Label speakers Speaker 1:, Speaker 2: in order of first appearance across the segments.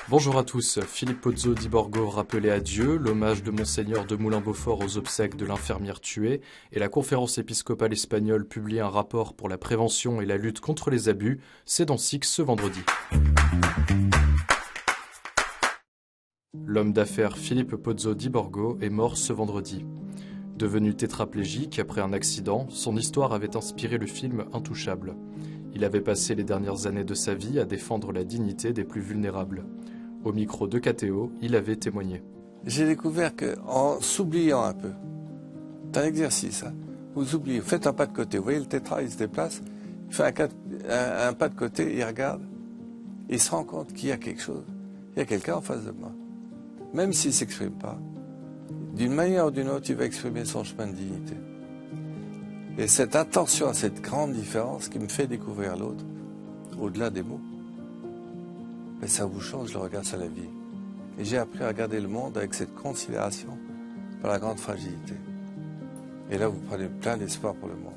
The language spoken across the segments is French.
Speaker 1: Bonjour à tous, Philippe Pozzo di Borgo rappelait à Dieu, l'hommage de Monseigneur de Moulin-Beaufort aux obsèques de l'infirmière tuée et la conférence épiscopale espagnole publie un rapport pour la prévention et la lutte contre les abus, c'est dans Six ce vendredi. L'homme d'affaires Philippe Pozzo di Borgo est mort ce vendredi. Devenu tétraplégique après un accident, son histoire avait inspiré le film Intouchable. Il avait passé les dernières années de sa vie à défendre la dignité des plus vulnérables. Au micro de KTO, il avait témoigné.
Speaker 2: J'ai découvert qu'en s'oubliant un peu, c'est un exercice, hein, vous oubliez, faites un pas de côté, vous voyez le tétra, il se déplace, il fait un pas de côté, il regarde, il se rend compte qu'il y a quelque chose, il y a quelqu'un en face de moi. Même s'il ne s'exprime pas, d'une manière ou d'une autre, il va exprimer son chemin de dignité. Et cette attention à cette grande différence qui me fait découvrir l'autre, au-delà des mots, mais ça vous change le regard sur la vie. Et j'ai appris à regarder le monde avec cette considération pour la grande fragilité. Et là, vous prenez plein d'espoir pour le monde.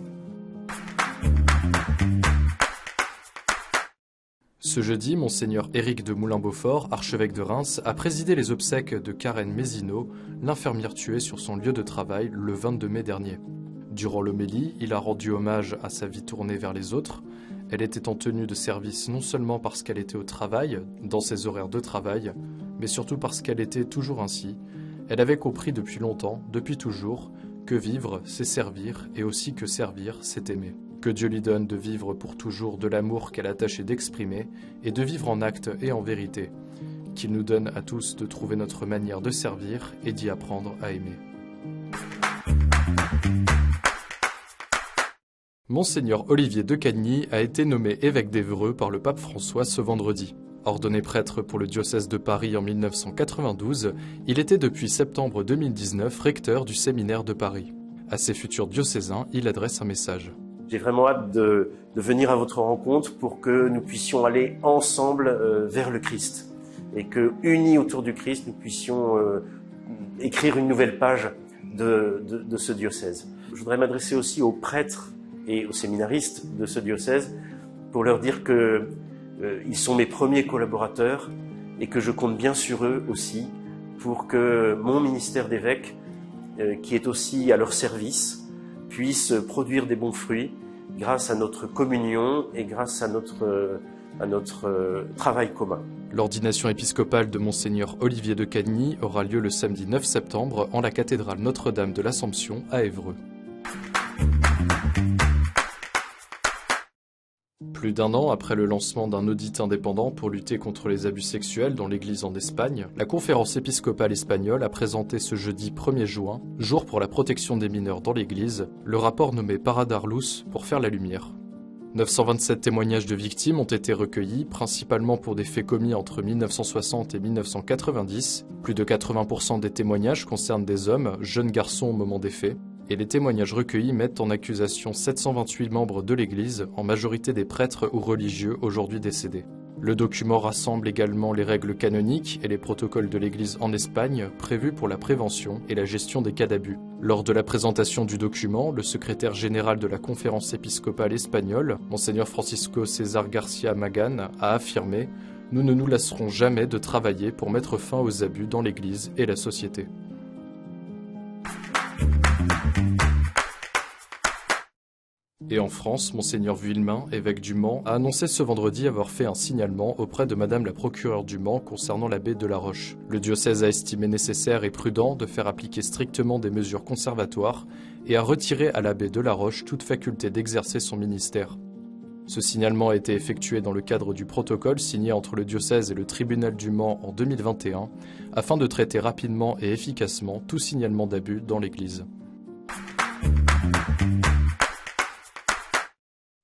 Speaker 1: Ce jeudi, Monseigneur Éric de Moulin-Beaufort, archevêque de Reims, a présidé les obsèques de Karen Mézineau, l'infirmière tuée sur son lieu de travail le 22 mai dernier. Durant l'homélie, il a rendu hommage à sa vie tournée vers les autres. Elle était en tenue de service non seulement parce qu'elle était au travail, dans ses horaires de travail, mais surtout parce qu'elle était toujours ainsi. Elle avait compris depuis longtemps, depuis toujours, que vivre, c'est servir, et aussi que servir, c'est aimer. Que Dieu lui donne de vivre pour toujours de l'amour qu'elle a tâché d'exprimer, et de vivre en acte et en vérité. Qu'il nous donne à tous de trouver notre manière de servir et d'y apprendre à aimer. Monseigneur Olivier de Cagny a été nommé évêque d'Évreux par le pape François ce vendredi. Ordonné prêtre pour le diocèse de Paris en 1992, il était depuis septembre 2019 recteur du séminaire de Paris. À ses futurs diocésains, il adresse un message.
Speaker 3: J'ai vraiment hâte de venir à votre rencontre pour que nous puissions aller ensemble vers le Christ. Et que, unis autour du Christ, nous puissions écrire une nouvelle page de ce diocèse. Je voudrais m'adresser aussi aux prêtres et aux séminaristes de ce diocèse pour leur dire que ils sont mes premiers collaborateurs et que je compte bien sur eux aussi pour que mon ministère d'évêque, qui est aussi à leur service, puisse produire des bons fruits grâce à notre communion et grâce à notre travail commun.
Speaker 1: L'ordination épiscopale de Monseigneur Olivier de Cagny aura lieu le samedi 9 septembre en la cathédrale Notre-Dame de l'Assomption à Évreux. Plus d'un an après le lancement d'un audit indépendant pour lutter contre les abus sexuels dans l'Église en Espagne, la conférence épiscopale espagnole a présenté ce jeudi 1er juin, jour pour la protection des mineurs dans l'Église, le rapport nommé Paradarlus pour faire la lumière. 927 témoignages de victimes ont été recueillis, principalement pour des faits commis entre 1960 et 1990. Plus de 80% des témoignages concernent des hommes, jeunes garçons au moment des faits. Et les témoignages recueillis mettent en accusation 728 membres de l'Église, en majorité des prêtres ou religieux aujourd'hui décédés. Le document rassemble également les règles canoniques et les protocoles de l'Église en Espagne prévus pour la prévention et la gestion des cas d'abus. Lors de la présentation du document, le secrétaire général de la conférence épiscopale espagnole, Monseigneur Francisco César García Magán, a affirmé « Nous ne nous lasserons jamais de travailler pour mettre fin aux abus dans l'Église et la société ». Et en France, Monseigneur Vuillemin, évêque du Mans, a annoncé ce vendredi avoir fait un signalement auprès de Madame la procureure du Mans concernant l'abbé de la Roche. Le diocèse a estimé nécessaire et prudent de faire appliquer strictement des mesures conservatoires et a retiré à l'abbé de la Roche toute faculté d'exercer son ministère. Ce signalement a été effectué dans le cadre du protocole signé entre le diocèse et le tribunal du Mans en 2021 afin de traiter rapidement et efficacement tout signalement d'abus dans l'Église.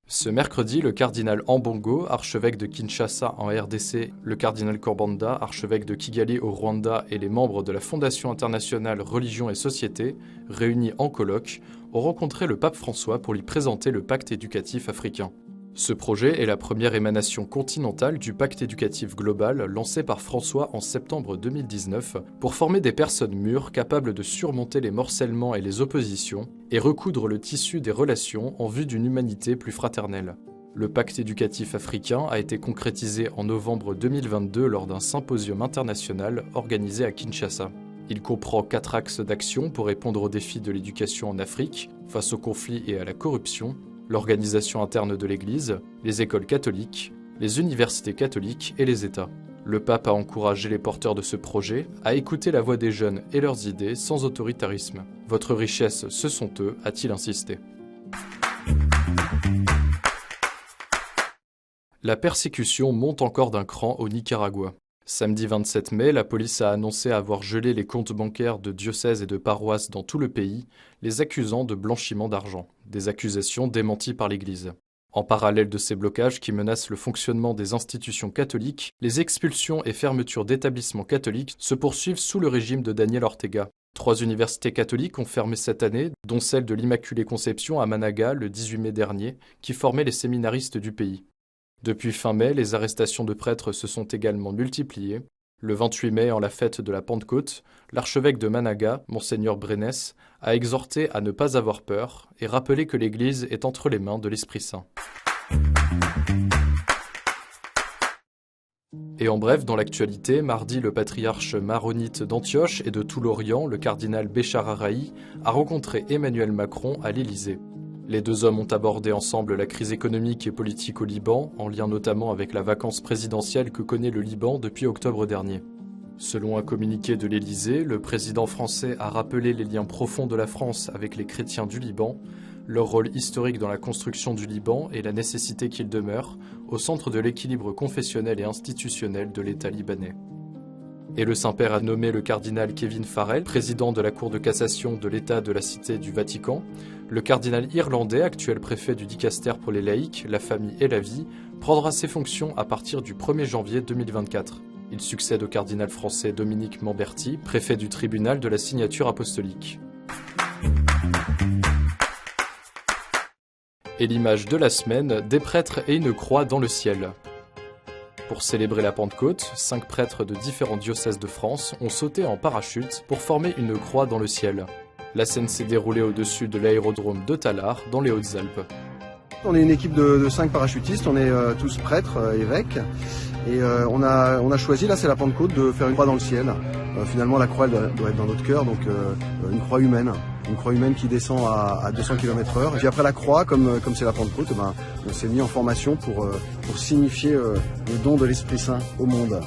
Speaker 1: Ce mercredi, le cardinal Ambongo, archevêque de Kinshasa en RDC, le cardinal Korbanda, archevêque de Kigali au Rwanda et les membres de la Fondation internationale Religion et Société, réunis en colloque, ont rencontré le pape François pour lui présenter le pacte éducatif africain. Ce projet est la première émanation continentale du pacte éducatif global lancé par François en septembre 2019 pour former des personnes mûres capables de surmonter les morcèlements et les oppositions et recoudre le tissu des relations en vue d'une humanité plus fraternelle. Le pacte éducatif africain a été concrétisé en novembre 2022 lors d'un symposium international organisé à Kinshasa. Il comprend 4 axes d'action pour répondre aux défis de l'éducation en Afrique, face aux conflits et à la corruption, l'organisation interne de l'Église, les écoles catholiques, les universités catholiques et les États. Le pape a encouragé les porteurs de ce projet à écouter la voix des jeunes et leurs idées sans autoritarisme. Votre richesse, ce sont eux, a-t-il insisté. La persécution monte encore d'un cran au Nicaragua. Samedi 27 mai, la police a annoncé avoir gelé les comptes bancaires de diocèses et de paroisses dans tout le pays, les accusant de blanchiment d'argent, des accusations démenties par l'Église. En parallèle de ces blocages qui menacent le fonctionnement des institutions catholiques, les expulsions et fermetures d'établissements catholiques se poursuivent sous le régime de Daniel Ortega. 3 universités catholiques ont fermé cette année, dont celle de l'Immaculée Conception à Managa le 18 mai dernier, qui formait les séminaristes du pays. Depuis fin mai, les arrestations de prêtres se sont également multipliées. Le 28 mai, en la fête de la Pentecôte, l'archevêque de Managa, Monseigneur Brenes, a exhorté à ne pas avoir peur et rappelé que l'Église est entre les mains de l'Esprit Saint. Et en bref, dans l'actualité, mardi, le patriarche maronite d'Antioche et de tout l'Orient, le cardinal Béchar Araï, a rencontré Emmanuel Macron à l'Élysée. Les 2 hommes ont abordé ensemble la crise économique et politique au Liban, en lien notamment avec la vacance présidentielle que connaît le Liban depuis octobre dernier. Selon un communiqué de l'Élysée, le président français a rappelé les liens profonds de la France avec les chrétiens du Liban, leur rôle historique dans la construction du Liban et la nécessité qu'il demeure au centre de l'équilibre confessionnel et institutionnel de l'État libanais. Et le Saint-Père a nommé le cardinal Kevin Farrell, président de la Cour de cassation de l'État de la Cité du Vatican. Le cardinal irlandais, actuel préfet du Dicaster pour les laïcs, la famille et la vie, prendra ses fonctions à partir du 1er janvier 2024. Il succède au cardinal français Dominique Mamberti, préfet du tribunal de la signature apostolique. Et l'image de la semaine, des prêtres et une croix dans le ciel. Pour célébrer la Pentecôte, 5 prêtres de différents diocèses de France ont sauté en parachute pour former une croix dans le ciel. La scène s'est déroulée au-dessus de l'aérodrome de Tallard, dans les Hautes-Alpes.
Speaker 4: On est une équipe de 5 parachutistes, on est tous prêtres, évêques, et on a choisi, là c'est la Pentecôte, de faire une croix dans le ciel. Finalement la croix elle doit être dans notre cœur, donc une croix humaine qui descend à 200 km/h. Puis après la croix, comme c'est la Pentecôte, on s'est mis en formation pour signifier le don de l'Esprit Saint au monde.